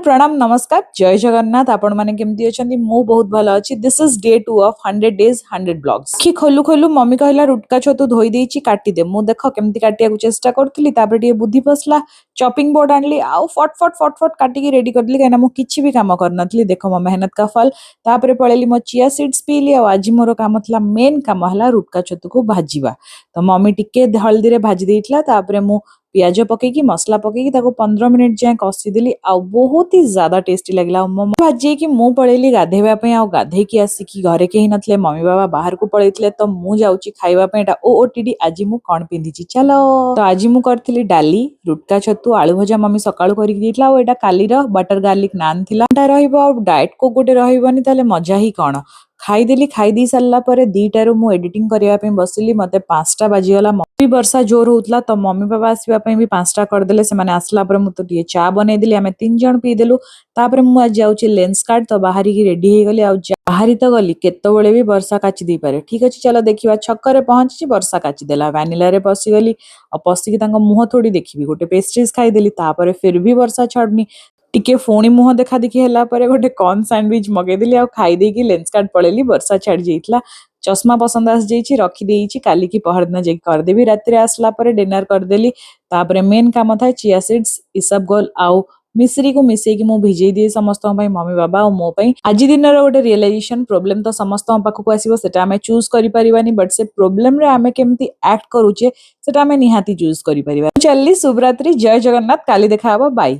प्रणाम नमस्कार जय जगन्नाथ आपण माने केमती अछंती मु बहुत भलो अछि this is day 2 of 100 days 100 blogs की खोलु खोलु मम्मी कहला रुटका छतु धोई देछि काटी दे मु देखो केमती काटिया को चेष्टा करथली तापर टिए बुद्धि फसला चॉपिंग बोर्ड आनली आ फट काटी की रेडी करदली काना मु किछि भी काम करनथली देखो मो मेहनत का फल तापर पळेली मो चिया सीड्स पीली आ आज मोर काम थला मेन काम हला रुटका छतु को भाजीबा तो मम्मी टिके हल्दी रे भाजी देइतला तापर मु प्याज पकेकी मसला पकेकी ताको 15 मिनिट जाए कसी देली आ बहुत ही ज्यादा टेस्टी लगला मम्मी भाजी की मु पळेली गाधेबा पे आ गाधे की आसी घरे केही नथले मम्मी बाबा बाहर को पळेतले तो मु जाउची खाइबा पे एटा ओओटीडी आज मु कोन पिंदिची चलो तो आज मु करथली डाली रुटका छतु आलू भजा मम्मी सकाळु करी दितला ओ एटा काली रो बटर गार्लिक नान थिला एटा रहइबो डाइट को गोटे रहइबनी ताले मजा ही कोन खाईदेली खाईदी सारा पर दीटारू मु एडिटिंग करने बसिली मत 5टा बाजीगला मम्मी वर्षा जोर होता तो मम्मी बाबा आसवाई भी 5टा करदे से आसला मुझे चा बनईदेली आम 3 जन पीदेलु तापर मुझे जाऊँगी लेंस कार्ड तो बाहर की रेडी हो गली बाहरी तो गली केतबेले भी वर्षा काची दे पारे ठीक अच्छे चलो देखा छक्कर पहुंची वर्षा काचीदेला वैनिला रे पशिगली पशिकी मुह थोड़ी देखी गोटे पेस्ट्रीज खाईदेली फिर भी वर्षा छड़नी टिके फोणी मुह देखा देखी है गोटे कॉर्न सैंडविच मगेदेली आ खाईदे की लेंस कार्ड पड़ेली वर्षा छाड़ी जाइए चश्मा पसंद आस जाइए रखीदे काली की पहर दिन जाकि करदेवी राति आसला डिनर करदेली मेन काम था चिया सीड्स इसबगोल आउ मिश्री को मिसेकी मु भिजई दिए समस्त मम्मी बाबा और मो आज दिन गोटे रियलाइजेशन प्रोब्लेम तो समस्त पाखक आसो सेटा आमे चूज करि परिबानी बट से प्रोब्लेम रे आमे केमती एक्ट करूचे सेटा आमे निहाती चूज करि परिबा चलली शुभरात्रि जय जगन्नाथ काली देखा बाय।